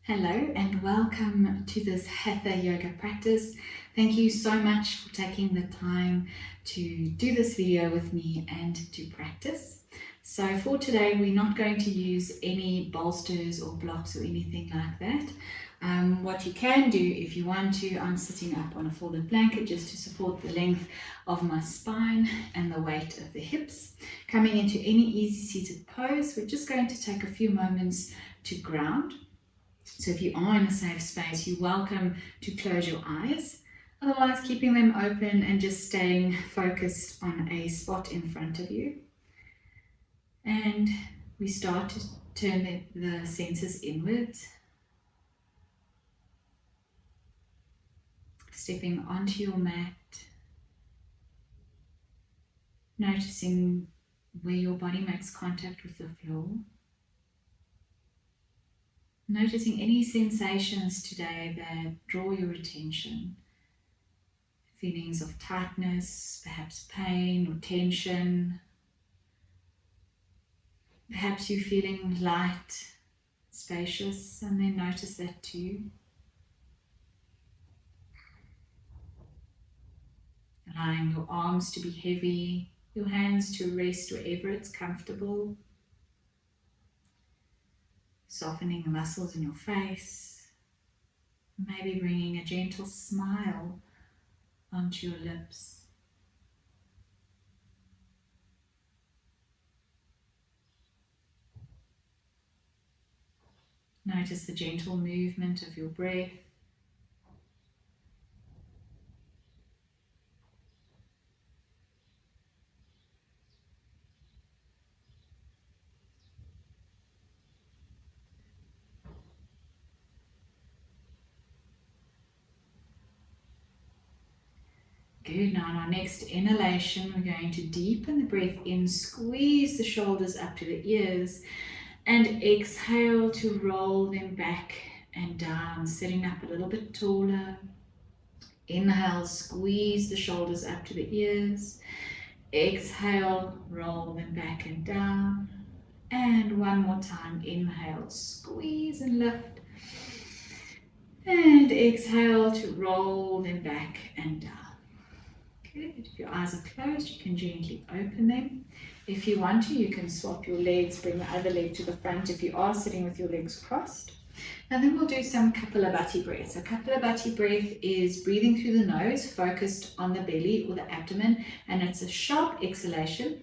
Hello and welcome to this Hatha Yoga practice. Thank you so much for taking the time to do this video with me and to practice. So for today, we're not going to use any bolsters or blocks or anything like that. What you can do if you want to, I'm sitting up on a folded blanket just to support the length of my spine and the weight of the hips. Coming into any easy seated pose, we're just going to take a few moments to ground. So if you are in a safe space, you're welcome to close your eyes. Otherwise, keeping them open and just staying focused on a spot in front of you. And we start to turn the senses inwards. Stepping onto your mat. Noticing where your body makes contact with the floor. Noticing any sensations today that draw your attention. Feelings of tightness, perhaps pain or tension. Perhaps you're feeling light, spacious, and then notice that too. Allowing your arms to be heavy, your hands to rest wherever it's comfortable. Softening the muscles in your face, maybe bringing a gentle smile onto your lips. Notice the gentle movement of your breath. Good. Now on our next inhalation, we're going to deepen the breath in, squeeze the shoulders up to the ears, and exhale to roll them back and down, sitting up a little bit taller. Inhale, squeeze the shoulders up to the ears. Exhale, roll them back and down. And one more time, inhale, squeeze and lift. And exhale to roll them back and down. Good. If your eyes are closed, you can gently open them. If you want to, you can swap your legs, bring the other leg to the front if you are sitting with your legs crossed. And then we'll do some Kapalabhati breath. So Kapalabhati breath is breathing through the nose, focused on the belly or the abdomen, and it's a sharp exhalation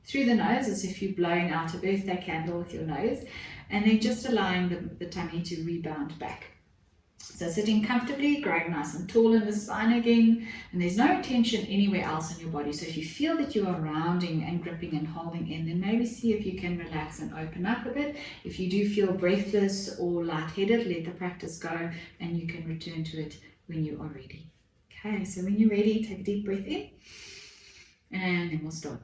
through the nose as if you're blowing out a birthday candle with your nose, and then just allowing the tummy to rebound back. So sitting comfortably, growing nice and tall in the spine again, and there's no tension anywhere else in your body. So if you feel that you are rounding and gripping and holding in, then maybe see if you can relax and open up a bit. If you do feel breathless or lightheaded, let the practice go and you can return to it when you are ready. Okay, so when you're ready, take a deep breath in and then we'll start.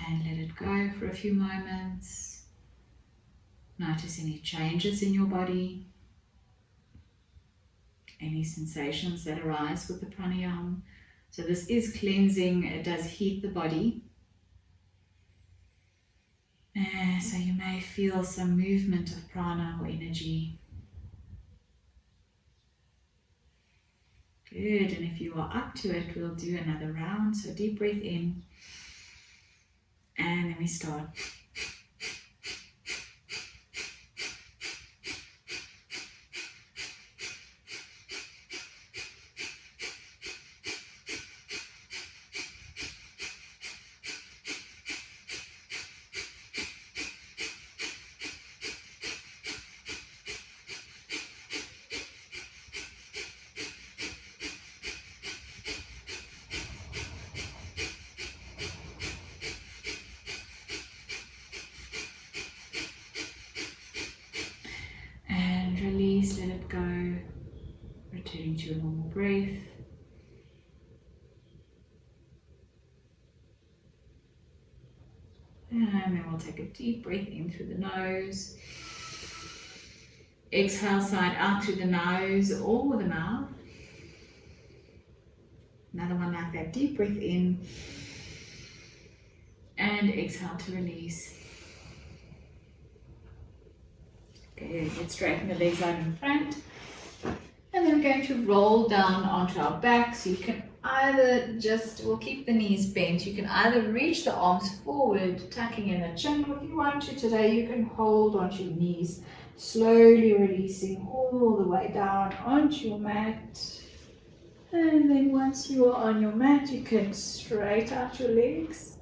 And let it go for a few moments. Notice any changes in your body, any sensations that arise with the pranayama. So this is cleansing, it does heat the body. So you may feel some movement of prana or energy. Good, and if you are up to it, we'll do another round. So deep breath in. And then we start. returning to a normal breath. And then we'll take a deep breath in through the nose. Exhale, side out through the nose or the mouth. Another one like that. Deep breath in. And exhale to release. Okay, let's straighten the legs out in front. And then we're going to roll down onto our back. So you can either we'll keep the knees bent. You can either reach the arms forward, tucking in the chin, or if you want to today, you can hold onto your knees, slowly releasing all the way down onto your mat. And then once you are on your mat, you can straighten out your legs.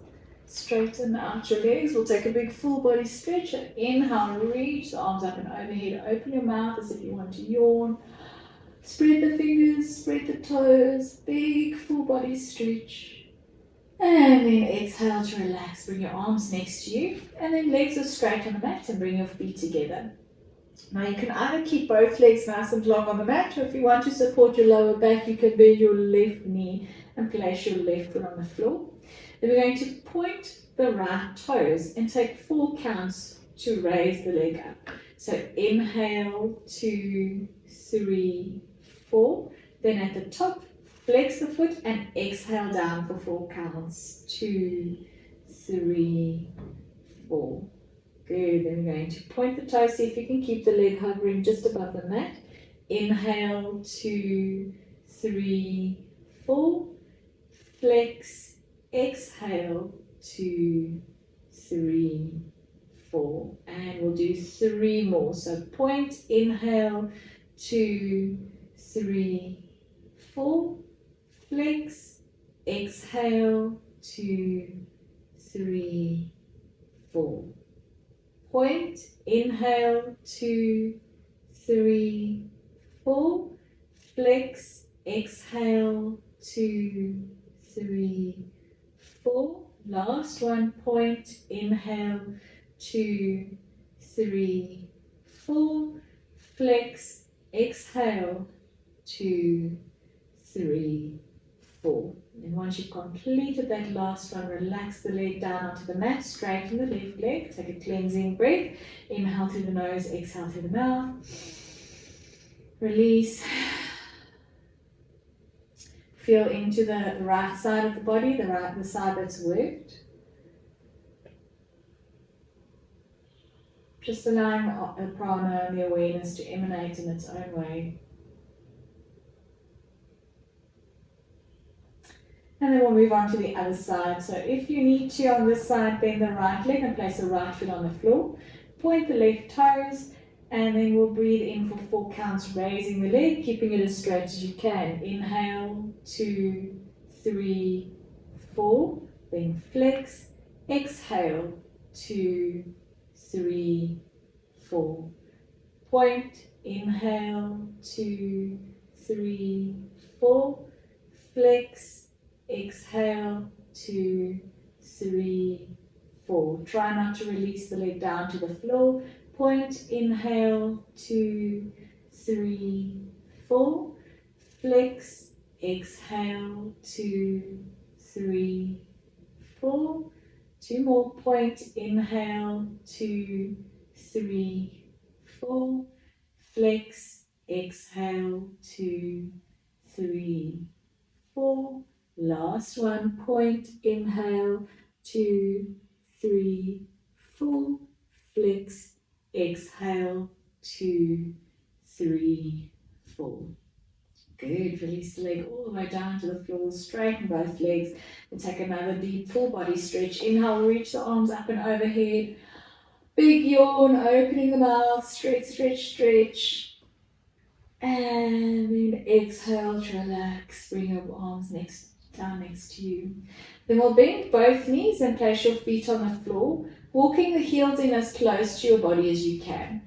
Straighten out your legs. We'll take a big full body stretch. And inhale, reach the arms up and overhead. Open your mouth as if you want to yawn. Spread the fingers, spread the toes, big full body stretch. And then exhale to relax. Bring your arms next to you. And then legs are straight on the mat and bring your feet together. Now you can either keep both legs nice and long on the mat, or if you want to support your lower back, you can bend your left knee and place your left foot on the floor. Then we're going to point the right toes and take 4 counts to raise the leg up. So inhale, 2, 3, 4. Then at the top, flex the foot and exhale down for 4 counts. 2, 3, 4. Good. Then we're going to point the toes. See if you can keep the leg hovering just above the mat. Inhale, 2, 3, 4. Flex. Exhale, 2, 3, 4. And we'll do 3 more. So point, inhale, 2, 3, 4. Flex. Exhale, 2, 3, 4. Point, inhale, 2, 3, 4. Flex, exhale, 2, 3, 4. Last one, point, inhale, 2, 3, 4. Flex, exhale, 2, 3, 4. And once you've completed that last one, relax the leg down onto the mat, straighten the left leg, take a cleansing breath. Inhale through the nose, exhale through the mouth. Release. Feel into the right side of the body, the side that's worked. Just allowing the prana and the awareness to emanate in its own way. And then we'll move on to the other side. So if you need to on this side, bend the right leg and place the right foot on the floor. Point the left toes. And then we'll breathe in for 4 counts, raising the leg, keeping it as straight as you can. Inhale, 2, 3, 4. Then flex. Exhale, 2, 3, 4. Point. Inhale, 2, 3, 4. Flex. Exhale, 2, 3, 4. Try not to release the leg down to the floor. Point, inhale, 2, 3, 4. Flex, exhale, 2, 3, 4. 2 more. Point, inhale, 2, 3, 4. Flex, exhale, 2, 3, 4. Last one. Point, inhale, 2, 3, 4. Flex, exhale, 2, 3, 4. Good. Release the leg all the way down to the floor. Straighten both legs. And take another deep full body stretch. Inhale, reach the arms up and overhead. Big yawn, opening the mouth. Stretch, stretch, stretch. And then exhale to relax. Bring your arms down next to you. Then we'll bend both knees and place your feet on the floor, walking the heels in as close to your body as you can.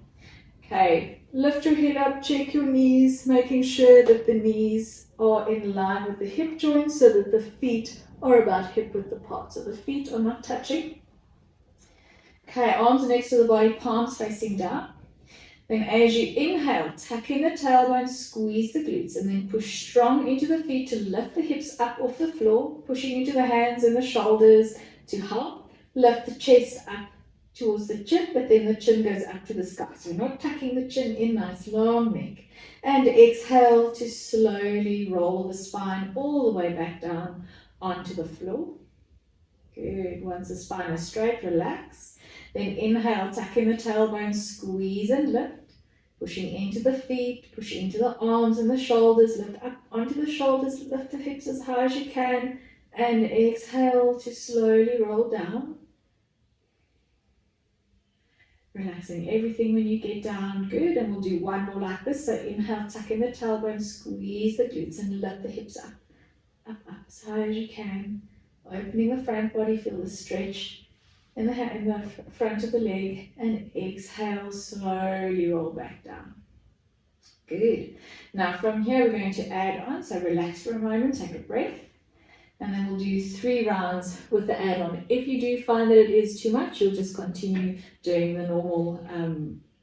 Okay, lift your head up, check your knees, making sure that the knees are in line with the hip joints so that the feet are about hip width apart. So the feet are not touching. Okay, arms next to the body, palms facing down. Then as you inhale, tuck in the tailbone, squeeze the glutes, and then push strong into the feet to lift the hips up off the floor, pushing into the hands and the shoulders to help lift the chest up towards the chin, but then the chin goes up to the sky. So we're not tucking the chin in, nice long neck. And exhale to slowly roll the spine all the way back down onto the floor. Good. Once the spine is straight, relax. Then inhale, tuck in the tailbone, squeeze and lift. Pushing into the feet, push into the arms and the shoulders, lift up onto the shoulders, lift the hips as high as you can, and exhale to slowly roll down. Relaxing everything when you get down, good, and we'll do one more like this. So inhale, tuck in the tailbone, squeeze the glutes and lift the hips up, up, up as high as you can. Opening the front body, feel the stretch in the front of the leg, and exhale, slowly roll back down. Good. Now from here we're going to add on, so relax for a moment, take a breath, and then we'll do 3 rounds with the add-on. If you do find that it is too much, you'll just continue doing the normal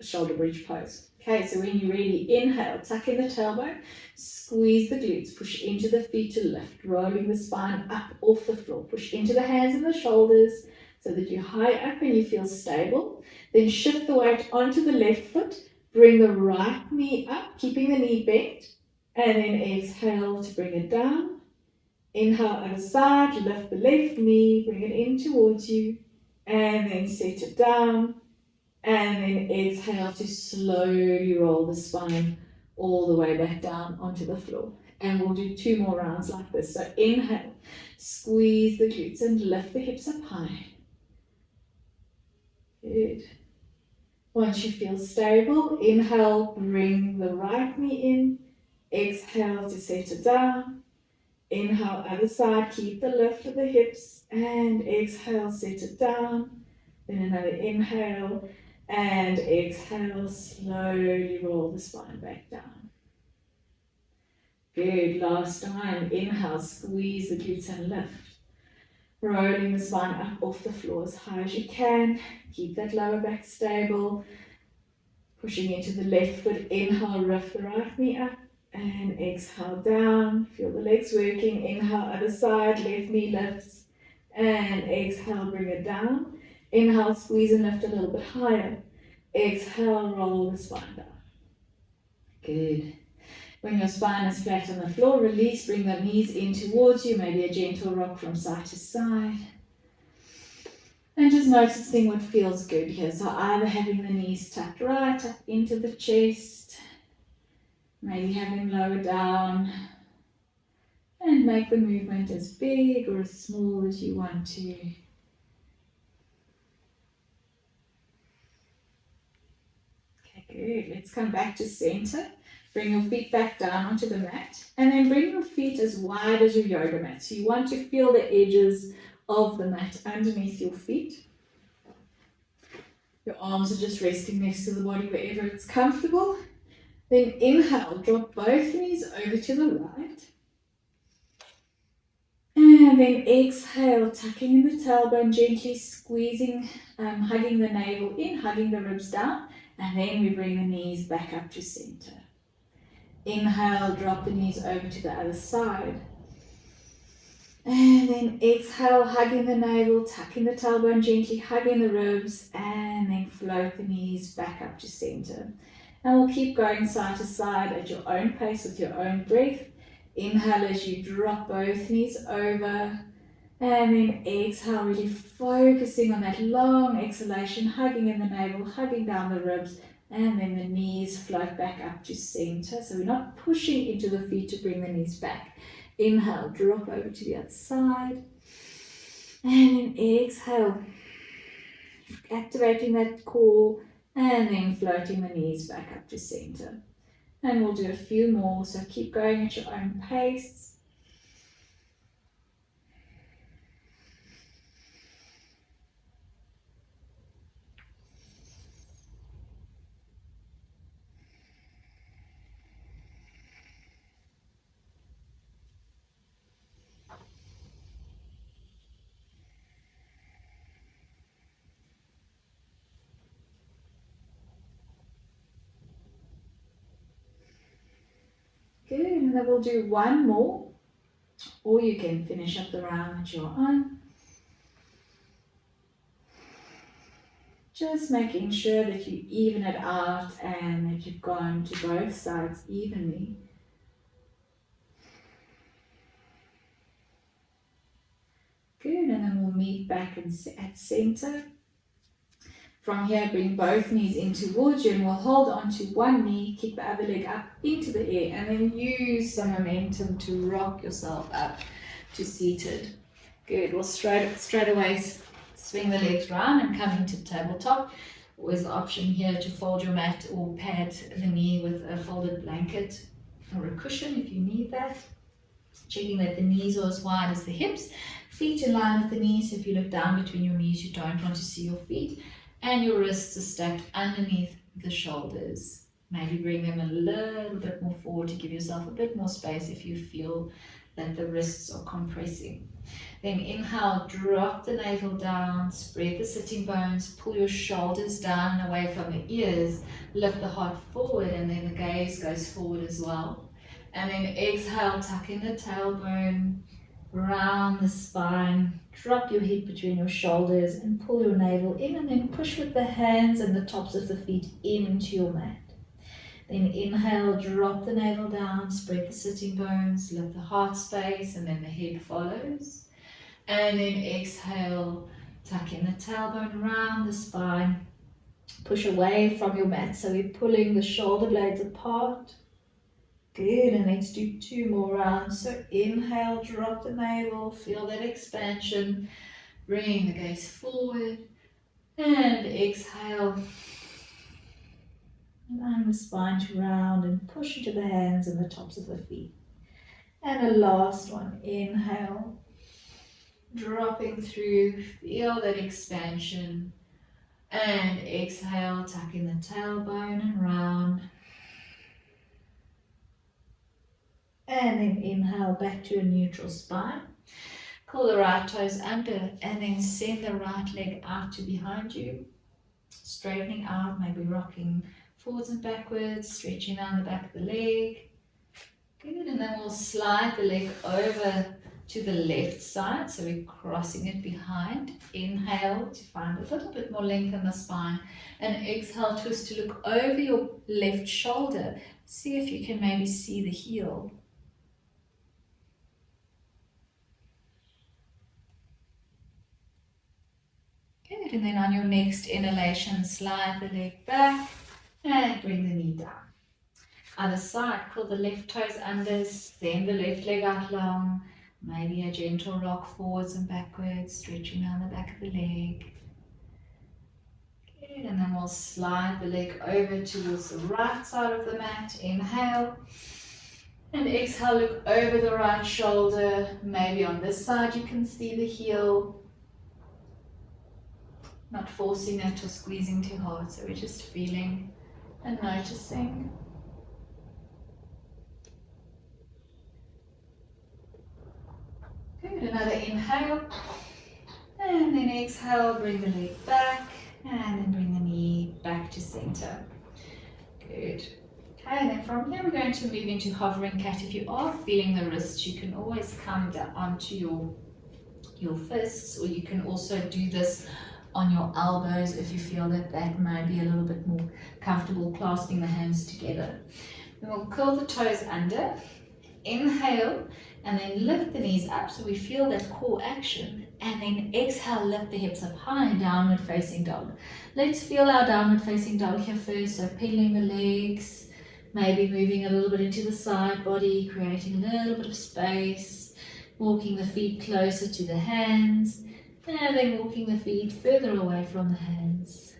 shoulder bridge pose. Okay, so when you're ready, inhale, tuck in the tailbone, squeeze the glutes, push into the feet to lift, rolling the spine up off the floor, push into the hands and the shoulders, so that you're high up and you feel stable. Then shift the weight onto the left foot, bring the right knee up, keeping the knee bent, and then exhale to bring it down. Inhale, other side, lift the left knee, bring it in towards you, and then set it down, and then exhale to slowly roll the spine all the way back down onto the floor. And we'll do 2 more rounds like this. So inhale, squeeze the glutes and lift the hips up high. Good. Once you feel stable, inhale, bring the right knee in, exhale to set it down. Inhale, other side, keep the lift of the hips, and exhale, set it down. Then another inhale, and exhale, slowly roll the spine back down. Good, last time, inhale, squeeze the glutes and lift. Rolling the spine up off the floor as high as you can. Keep that lower back stable. Pushing into the left foot, inhale, lift the right knee up, and exhale down. Feel the legs working. Inhale, other side, left knee lifts, and exhale, bring it down. Inhale, squeeze and lift a little bit higher. Exhale, roll the spine down. Good. When your spine is flat on the floor, release, bring the knees in towards you, maybe a gentle rock from side to side. And just noticing what feels good here. So either having the knees tucked right up into the chest, maybe having them lower down, and make the movement as big or as small as you want to. Okay, good. Let's come back to center. Bring your feet back down onto the mat, and then bring your feet as wide as your yoga mat. So you want to feel the edges of the mat underneath your feet. Your arms are just resting next to the body wherever it's comfortable. Then inhale, drop both knees over to the right. And then exhale, tucking in the tailbone, gently squeezing, hugging the navel in, hugging the ribs down. And then we bring the knees back up to center. Inhale, drop the knees over to the other side. And then exhale, hugging the navel, tucking the tailbone, gently hugging the ribs, and then float the knees back up to center. And we'll keep going side to side at your own pace with your own breath. Inhale as you drop both knees over, and then exhale, really focusing on that long exhalation, hugging in the navel, hugging down the ribs, and then the knees float back up to center. So we're not pushing into the feet to bring the knees back. Inhale, drop over to the other side. And then exhale, activating that core, and then floating the knees back up to center. And we'll do a few more, so keep going at your own pace. Good, and then we'll do one more, or you can finish up the round at your own. Just making sure that you even it out and that you've gone to both sides evenly. Good, and then we'll meet back at center. From here, bring both knees in towards you and we'll hold on to one knee, kick the other leg up into the air, and then use some momentum to rock yourself up to seated. Good, we'll straight away swing the legs round and come into tabletop. Always the option here to fold your mat or pad the knee with a folded blanket or a cushion if you need that. Checking that the knees are as wide as the hips, feet in line with the knees. If you look down between your knees, you don't want to see your feet, and your wrists are stacked underneath the shoulders. Maybe bring them a little bit more forward to give yourself a bit more space if you feel that the wrists are compressing. Then inhale, drop the navel down, spread the sitting bones, pull your shoulders down and away from the ears, lift the heart forward, and then the gaze goes forward as well. And then exhale, tuck in the tailbone, round the spine, drop your head between your shoulders and pull your navel in, and then push with the hands and the tops of the feet into your mat. Then inhale, drop the navel down, spread the sitting bones, lift the heart space, and then the head follows. And then exhale, tuck in the tailbone around the spine, push away from your mat, so we're pulling the shoulder blades apart. Good, and let's do two more rounds. So inhale, drop the navel, feel that expansion, bring the gaze forward, and exhale. Allow the spine to round and push into the hands and the tops of the feet. And a last one, inhale, dropping through, feel that expansion, and exhale, tuck in the tailbone and round. And then inhale back to a neutral spine. Pull the right toes under and then send the right leg out to behind you. Straightening out, maybe rocking forwards and backwards, stretching down the back of the leg. Good, and then we'll slide the leg over to the left side, so we're crossing it behind. Inhale to find a little bit more length in the spine, and exhale, twist to look over your left shoulder. See if you can maybe see the heel. Good, and then on your next inhalation, slide the leg back and bring the knee down. Other side, pull the left toes under, send the left leg out long, maybe a gentle rock forwards and backwards, stretching down the back of the leg. Good, and then we'll slide the leg over towards the right side of the mat. Inhale, and exhale, look over the right shoulder. Maybe on this side you can see the heel. Not forcing it or squeezing too hard, so we're just feeling and noticing. Good, another inhale, and then exhale, bring the leg back, and then bring the knee back to center. Good. Okay, and then from here we're going to move into hovering cat. If you are feeling the wrists, you can always come down onto your fists, or you can also do this on your elbows if you feel that that might be a little bit more comfortable, clasping the hands together. Then we'll curl the toes under, inhale, and then lift the knees up so we feel that core action, and then exhale, lift the hips up high, downward facing dog. Let's feel our downward facing dog here first, so pedaling the legs, maybe moving a little bit into the side body, creating a little bit of space, walking the feet closer to the hands, and then walking the feet further away from the hands.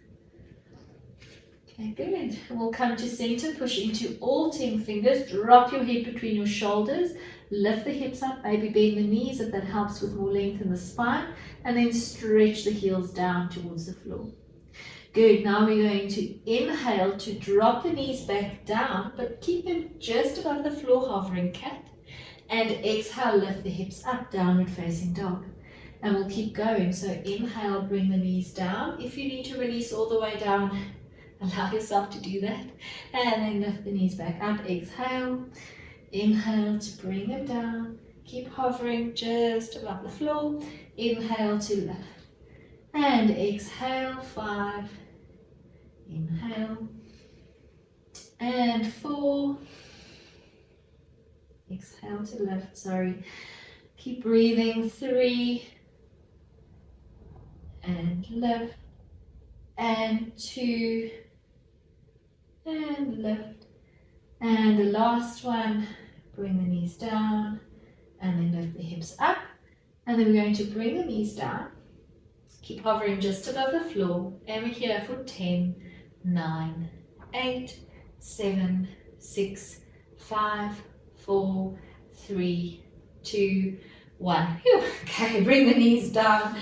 Okay, good. We'll come to center, push into all 10 fingers, drop your head between your shoulders, lift the hips up, maybe bend the knees if that helps with more length in the spine, and then stretch the heels down towards the floor. Good, now we're going to inhale to drop the knees back down, but keep them just above the floor, hovering cat, and exhale, lift the hips up, downward facing dog. And we'll keep going, so inhale, bring the knees down. If you need to release all the way down, allow yourself to do that, and then lift the knees back up. Exhale, Inhale to bring it down. Keep hovering just above the floor. Inhale to lift. And exhale, 5. Inhale. And 4. Exhale to lift, sorry. Keep breathing, 3. And lift. And 2. And lift. And the last one, bring the knees down. And then lift the hips up. And then we're going to bring the knees down. Keep hovering just above the floor. And we're here for 10, 9, 8, 7, 6, 5, 4, 3, 2, 1. Phew. Okay, bring the knees down.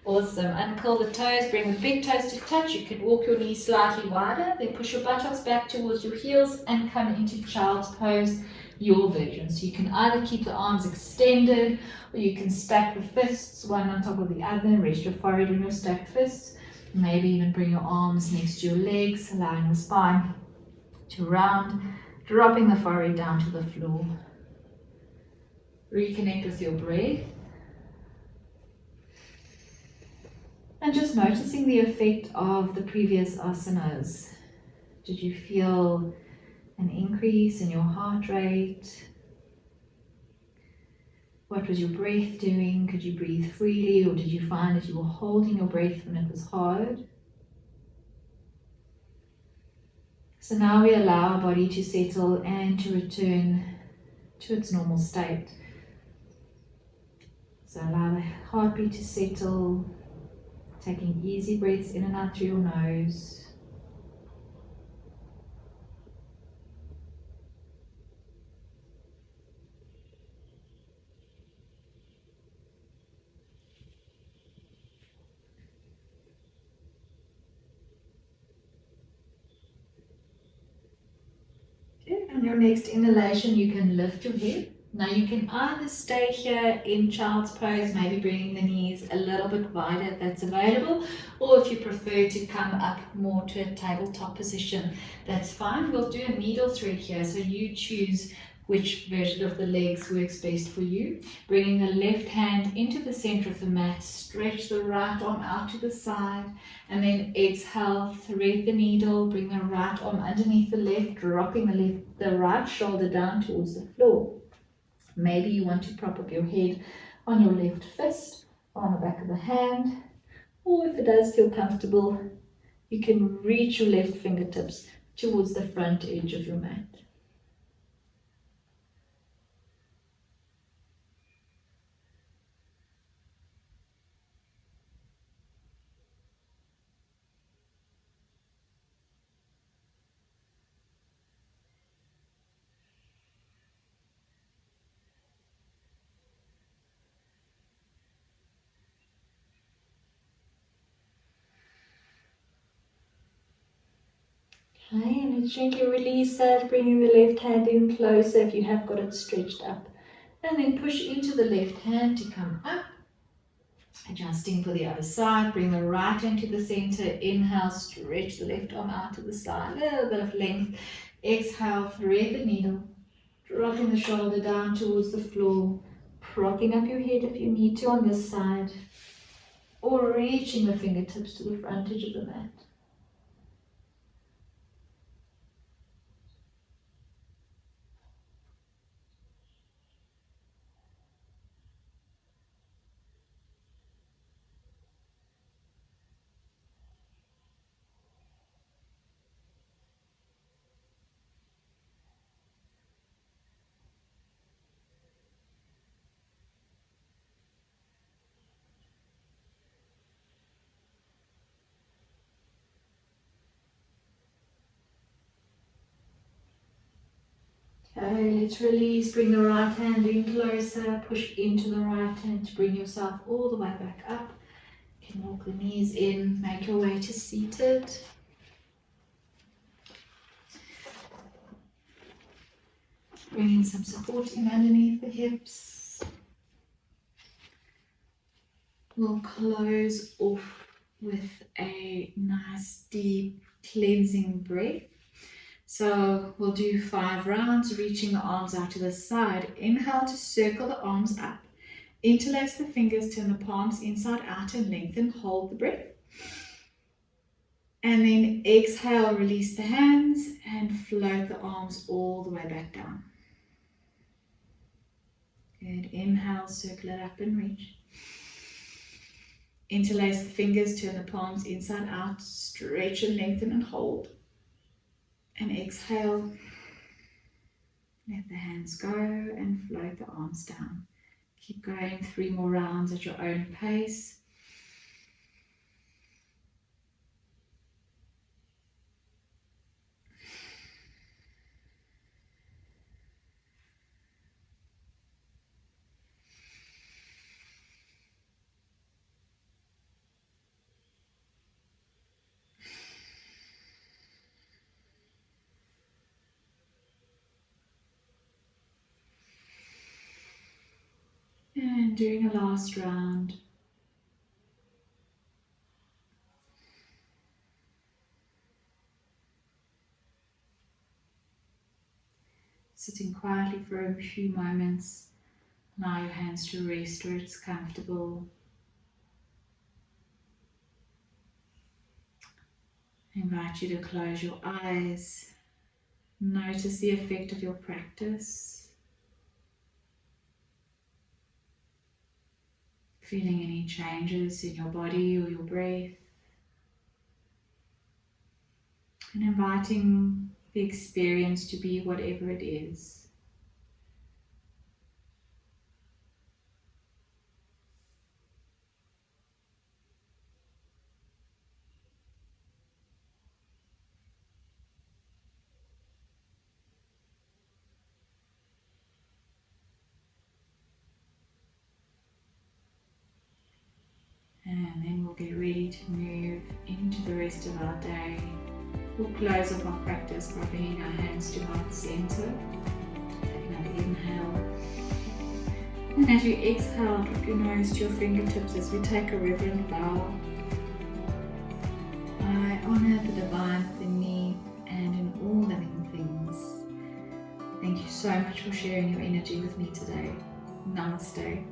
Awesome. Uncurl the toes, bring the big toes to touch. You can walk your knees slightly wider, then push your buttocks back towards your heels and come into child's pose, your version. So you can either keep the arms extended or you can stack the fists one on top of the other, rest your forehead on your stacked fists. Maybe even bring your arms next to your legs, allowing the spine to round, dropping the forehead down to the floor. Reconnect with your breath. And just noticing the effect of the previous asanas. Did you feel an increase in your heart rate? What was your breath doing? Could you breathe freely, or did you find that you were holding your breath when it was hard? So now we allow our body to settle and to return to its normal state. So allow the heartbeat to settle. Taking easy breaths in and out through your nose. Okay, on your next inhalation, you can lift your head. Now you can either stay here in child's pose, maybe bringing the knees a little bit wider if that's available, or if you prefer to come up more to a tabletop position, that's fine. We'll do a needle thread here, so you choose which version of the legs works best for you. Bringing the left hand into the center of the mat, stretch the right arm out to the side, and then exhale, thread the needle, bring the right arm underneath the left, dropping the right shoulder down towards the floor. Maybe you want to prop up your head on your left fist or on the back of the hand, or if it does feel comfortable, you can reach your left fingertips towards the front edge of your mat. Okay, and let's gently release that, bringing the left hand in closer if you have got it stretched up. And then push into the left hand to come up. Adjusting for the other side, bring the right hand to the center. Inhale, stretch the left arm out to the side, a little bit of length. Exhale, thread the needle, dropping the shoulder down towards the floor, propping up your head if you need to on this side, or reaching the fingertips to the front edge of the mat. Okay, let's release, bring the right hand in closer, push into the right hand to bring yourself all the way back up. You can walk the knees in, make your way to seated. Bringing some support in underneath the hips. We'll close off with a nice deep cleansing breath. So we'll do 5 rounds, reaching the arms out to the side. Inhale to circle the arms up. Interlace the fingers, turn the palms inside out and lengthen. Hold the breath. And then exhale, release the hands and float the arms all the way back down. Good. Inhale, circle it up and reach. Interlace the fingers, turn the palms inside out, stretch and lengthen and hold. And exhale, let the hands go and float the arms down. Keep going, 3 more rounds at your own pace. And doing a last round. Sitting quietly for a few moments. Allow your hands to rest where it's comfortable. I invite you to close your eyes. Notice the effect of your practice. Feeling any changes in your body or your breath. And inviting the experience to be whatever it is. And then we'll get ready to move into the rest of our day. We'll close off our practice by bringing our hands to heart center. Take another inhale. And as you exhale, drop your nose to your fingertips as we take a reverent bow. I honor the divine within me and in all living things. Thank you so much for sharing your energy with me today. Namaste.